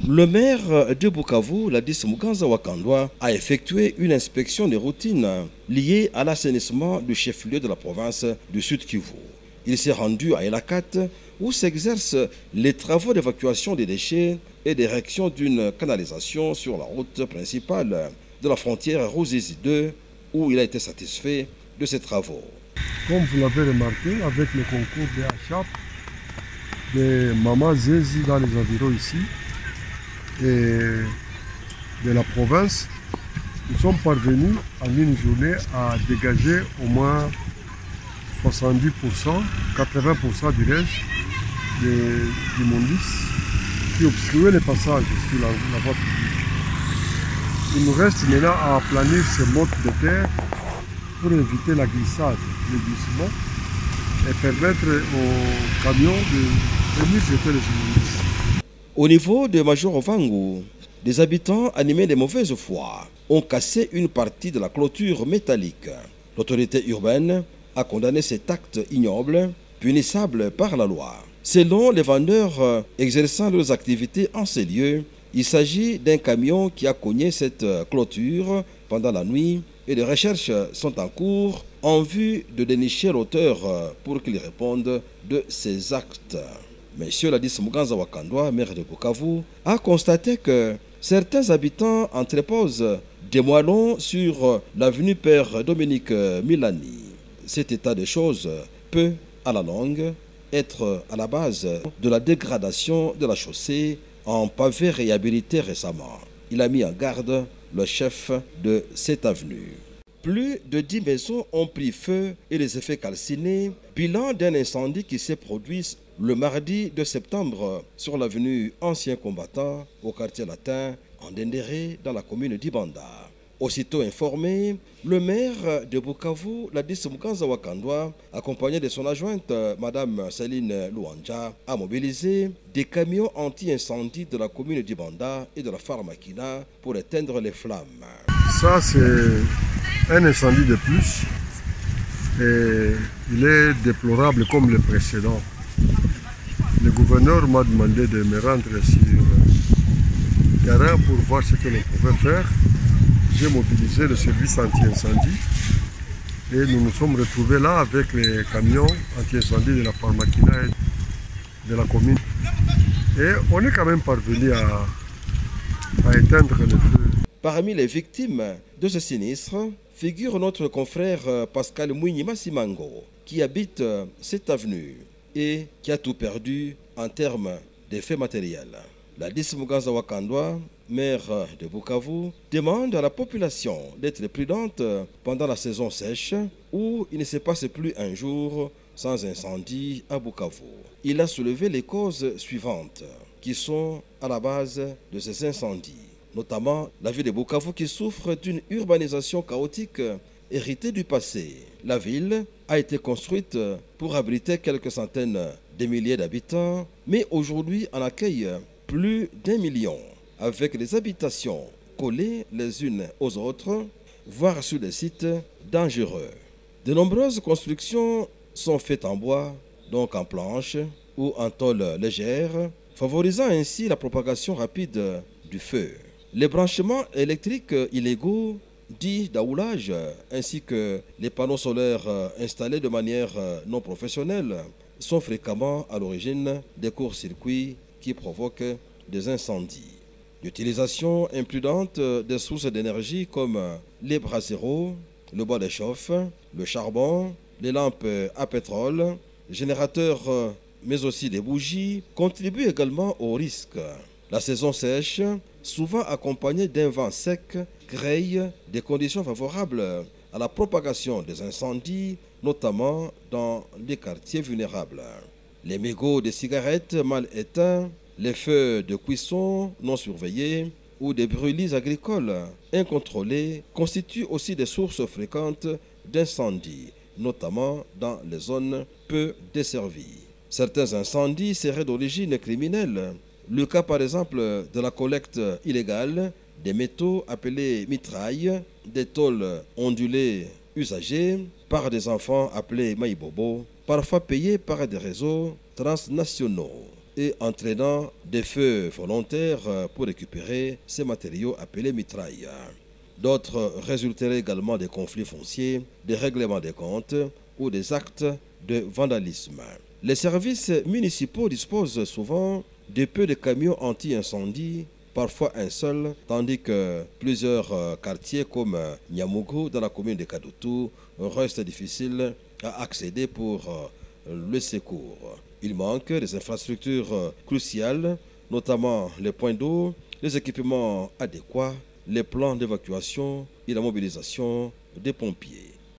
Le maire de Bukavu, Ladis Muganza Wakandwa, a effectué une inspection de routine liée à l'assainissement du chef-lieu de la province du Sud Kivu. Il s'est rendu à Elakat où s'exercent les travaux d'évacuation des déchets et d'érection d'une canalisation sur la route principale de la frontière Ruzizi 2 où il a été satisfait de ces travaux. Comme vous l'avez remarqué, avec le concours de HAP, de Mama Zezi dans les environs ici, et de la province, nous sommes parvenus en une journée à dégager au moins 70%, 80% du reste du mondice qui obstruait le passage sur la voie publique. Il nous reste maintenant à aplanir ces mottes de terre pour éviter la glissade, le glissement et permettre aux camions de venir jeter les immondices. Au niveau de Major Vangu, des habitants animés de mauvaise foi ont cassé une partie de la clôture métallique. L'autorité urbaine a condamné cet acte ignoble, punissable par la loi. Selon les vendeurs exerçant leurs activités en ces lieux, il s'agit d'un camion qui a cogné cette clôture pendant la nuit et des recherches sont en cours en vue de dénicher l'auteur pour qu'il réponde de ses actes. Monsieur Ladis Muganza Wakandwa, maire de Bukavu, a constaté que certains habitants entreposent des moellons sur l'avenue Père Dominique Milani. Cet état de choses peut, à la longue, être à la base de la dégradation de la chaussée en pavé réhabilité récemment. Il a mis en garde le chef de cette avenue. Plus de 10 maisons ont pris feu et les effets calcinés, bilan d'un incendie qui s'est produit le mardi 2 septembre sur l'avenue Ancien Combattant au quartier latin en Dendéré dans la commune d'Ibanda. Aussitôt informé, le maire de Bukavu, Ladis Muganza Wakandwa, accompagné de son adjointe, Madame Céline Louanja, a mobilisé des camions anti-incendie de la commune d'Ibanda et de la Pharmakina pour éteindre les flammes. Ça, c'est un incendie de plus et il est déplorable comme le précédent. Le gouverneur m'a demandé de me rendre sur le terrain pour voir ce que l'on pouvait faire. J'ai mobilisé le service anti-incendie et nous nous sommes retrouvés là avec les camions anti-incendie de la Pharmakina et de la commune. Et on est quand même parvenu à éteindre le feu. Parmi les victimes de ce sinistre figure notre confrère Pascal Mouini Massimango qui habite cette avenue et qui a tout perdu en termes d'effets matériels. Ladis Muganza Wakandwa, maire de Bukavu, demande à la population d'être prudente pendant la saison sèche où il ne se passe plus un jour sans incendie à Bukavu. Il a soulevé les causes suivantes qui sont à la base de ces incendies, notamment la ville de Bukavu qui souffre d'une urbanisation chaotique héritée du passé. La ville a été construite pour abriter quelques centaines de milliers d'habitants, mais aujourd'hui en accueille plus d'1 million, avec des habitations collées les unes aux autres, voire sur des sites dangereux. De nombreuses constructions sont faites en bois, donc en planches ou en tôle légère, favorisant ainsi la propagation rapide du feu. Les branchements électriques illégaux, dits d'aoulage, ainsi que les panneaux solaires installés de manière non professionnelle, sont fréquemment à l'origine des courts-circuits qui provoquent des incendies. L'utilisation imprudente des sources d'énergie comme les brasseros, le bois de chauffe, le charbon, les lampes à pétrole, générateurs mais aussi des bougies contribuent également au risque. La saison sèche, souvent accompagnée d'un vent sec, crée des conditions favorables à la propagation des incendies, notamment dans les quartiers vulnérables. Les mégots de cigarettes mal éteints, les feux de cuisson non surveillés ou des brûlis agricoles incontrôlés constituent aussi des sources fréquentes d'incendies, notamment dans les zones peu desservies. Certains incendies seraient d'origine criminelle. Le cas par exemple de la collecte illégale des métaux appelés mitrailles, des tôles ondulées usagées par des enfants appelés maïbobo, parfois payés par des réseaux transnationaux. et entraînant des feux volontaires pour récupérer ces matériaux appelés mitrailles. D'autres résulteraient également des conflits fonciers, des règlements des comptes ou des actes de vandalisme. Les services municipaux disposent souvent de peu de camions anti-incendie, parfois un seul, tandis que plusieurs quartiers comme Nyamugu dans la commune de Kadutu restent difficiles à accéder pour le secours. Il manque des infrastructures cruciales, notamment les points d'eau, les équipements adéquats, les plans d'évacuation et la mobilisation des pompiers.